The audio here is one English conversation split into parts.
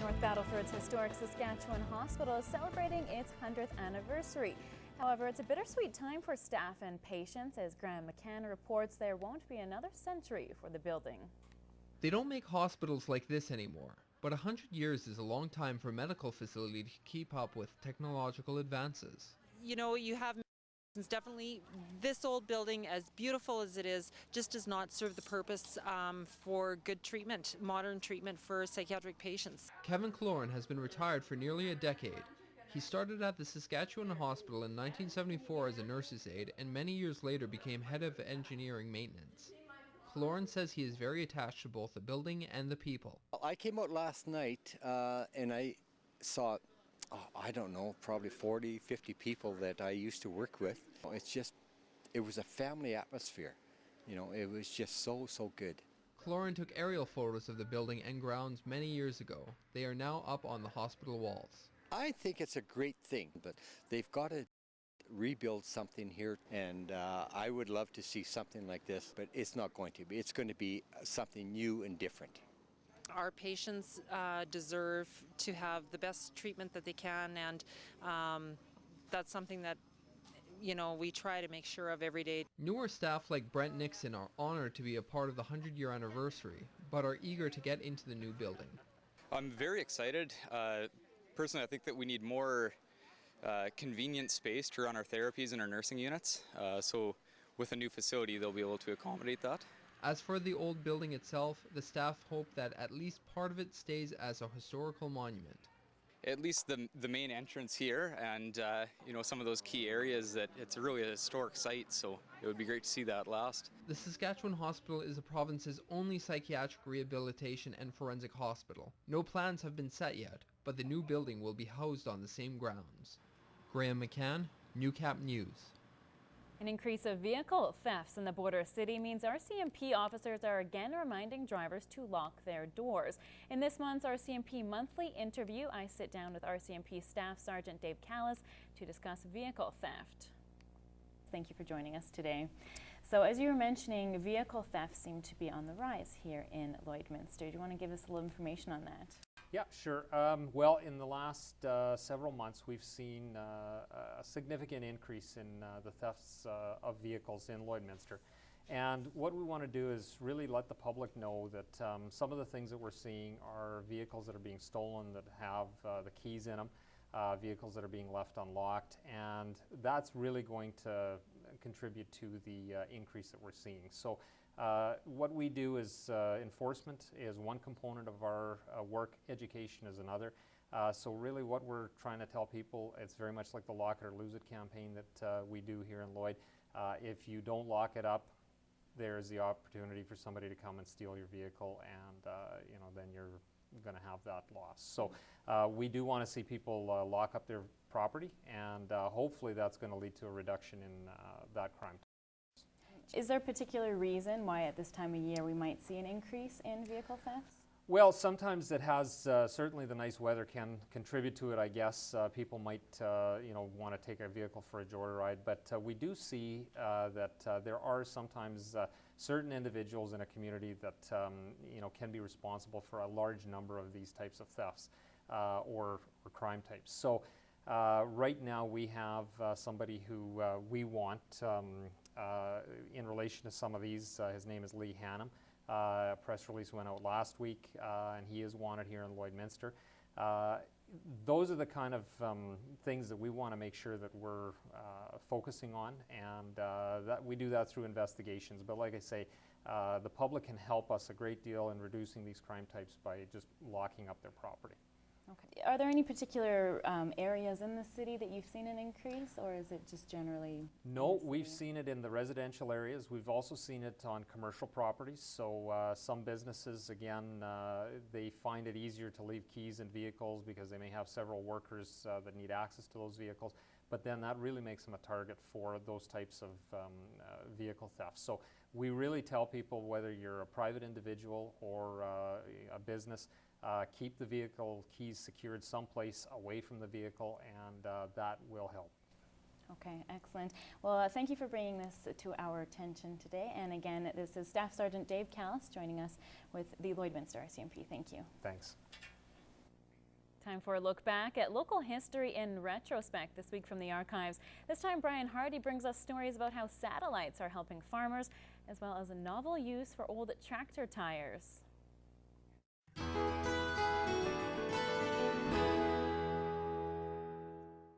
North Battleford's historic Saskatchewan Hospital is celebrating its 100th anniversary. However, it's a bittersweet time for staff and patients, as Graham McCann reports there won't be another century for the building. They don't make hospitals like this anymore, but 100 years is a long time for a medical facility to keep up with technological advances. You know, you have definitely this old building, as beautiful as it is, just does not serve the purpose for good treatment, modern treatment for psychiatric patients. Kevin Cloran has been retired for nearly a decade. He started at the Saskatchewan Hospital in 1974 as a nurse's aide and many years later became head of engineering maintenance. Cloran says he is very attached to both the building and the people. I came out last night and I saw, I don't know, probably 40, 50 people that I used to work with. It was a family atmosphere. You know, it was just so good. Cloran took aerial photos of the building and grounds many years ago. They are now up on the hospital walls. I think it's a great thing, but they've got to rebuild something here, and I would love to see something like this, but it's not going to be. It's going to be something new and different. Our patients deserve to have the best treatment that they can, and that's something that, you know, we try to make sure of every day. Newer staff like Brent Nixon are honored to be a part of the 100-year anniversary, but are eager to get into the new building. I'm very excited. Personally, I think that we need more convenient space to run our therapies and our nursing units. So with a new facility, they'll be able to accommodate that. As for the old building itself, the staff hope that at least part of it stays as a historical monument. At least the main entrance here and you know, some of those key areas, that it's really a historic site, so it would be great to see that last. The Saskatchewan Hospital is the province's only psychiatric rehabilitation and forensic hospital. No plans have been set yet, but the new building will be housed on the same grounds. Graham McCann, Newcap News. An increase of vehicle thefts in the border city means RCMP officers are again reminding drivers to lock their doors. In this month's RCMP monthly interview, I sit down with RCMP Staff Sergeant Dave Callis to discuss vehicle theft. Thank you for joining us today. So as you were mentioning, vehicle thefts seem to be on the rise here in Lloydminster. Do you want to give us a little information on that? Yeah, sure. Well, in the last several months, we've seen a significant increase in the thefts of vehicles in Lloydminster. And what we want to do is really let the public know that some of the things that we're seeing are vehicles that are being stolen that have the keys in them, vehicles that are being left unlocked, and that's really going to contribute to the increase that we're seeing. So what we do is enforcement is one component of our work, education is another. So really what we're trying to tell people, it's very much like the Lock It or Lose It campaign that we do here in Lloyd. If you don't lock it up, there's the opportunity for somebody to come and steal your vehicle, and you know, then you're going to have that loss. So we do want to see people lock up their property, and hopefully that's going to lead to a reduction in that crime. Is there a particular reason why at this time of year we might see an increase in vehicle thefts? Well, sometimes it has, certainly the nice weather can contribute to it, I guess. People might, you know, want to take a vehicle for a joyride, but we do see that there are sometimes certain individuals in a community that, you know, can be responsible for a large number of these types of thefts or crime types. So right now we have somebody who we want in relation to some of these. His name is Lee Hannum. A press release went out last week, and he is wanted here in Lloydminster. Those are the kind of things that we want to make sure that we're focusing on, and that we do that through investigations. But like I say, the public can help us a great deal in reducing these crime types by just locking up their property. Okay. Are there any particular areas in the city that you've seen an increase, or is it just generally? No, we've seen it in the residential areas. We've also seen it on commercial properties. So some businesses, again, they find it easier to leave keys in vehicles because they may have several workers that need access to those vehicles. But then that really makes them a target for those types of vehicle theft. So we really tell people, whether you're a private individual or a business, keep the vehicle keys secured someplace away from the vehicle, and that will help. Okay, excellent. Well, thank you for bringing this to our attention today. And again, this is Staff Sergeant Dave Callis joining us with the Lloydminster RCMP. Thank you. Thanks. Time for a look back at local history in retrospect this week from the archives. This time, Brian Hardy brings us stories about how satellites are helping farmers, as well as a novel use for old tractor tires.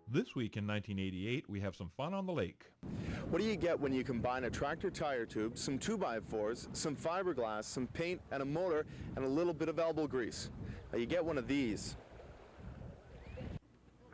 This week in 1988, we have some fun on the lake. What do you get when you combine a tractor tire tube, some 2x4s, some fiberglass, some paint, and a motor, and a little bit of elbow grease? You get one of these.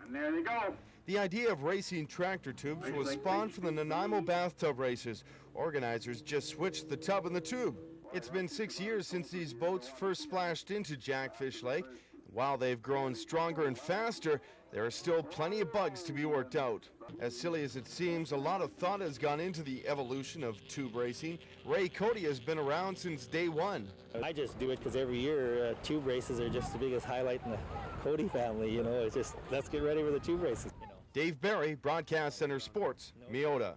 And there they go. The idea of racing tractor tubes was spawned from the Nanaimo bathtub races. Organizers just switched the tub and the tube. It's been 6 years since these boats first splashed into Jackfish Lake. While they've grown stronger and faster, there are still plenty of bugs to be worked out. As silly as it seems, a lot of thought has gone into the evolution of tube racing. Ray Cody has been around since day one. I just do it because every year tube races are just the biggest highlight in the Cody family. You know, it's just, let's get ready for the tube races. You know. Dave Barry, Broadcast Center Sports, Meota.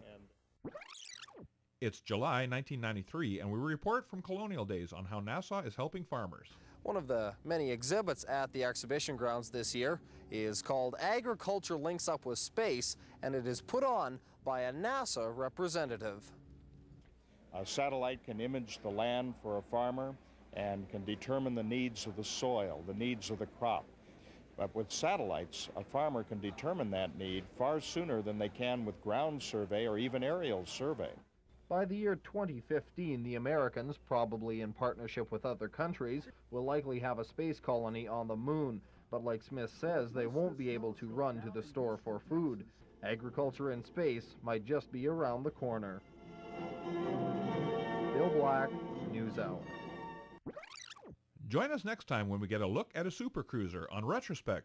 It's July 1993, and we report from colonial days on how Nassau is helping farmers. One of the many exhibits at the exhibition grounds this year is called Agriculture Links Up with Space, and it is put on by a NASA representative. A satellite can image the land for a farmer and can determine the needs of the soil, the needs of the crop. But with satellites, a farmer can determine that need far sooner than they can with ground survey or even aerial survey. By the year 2015, the Americans, probably in partnership with other countries, will likely have a space colony on the moon. But like Smith says, they won't be able to run to the store for food. Agriculture in space might just be around the corner. Bill Black, News Hour. Join us next time when we get a look at a super cruiser on Retrospect.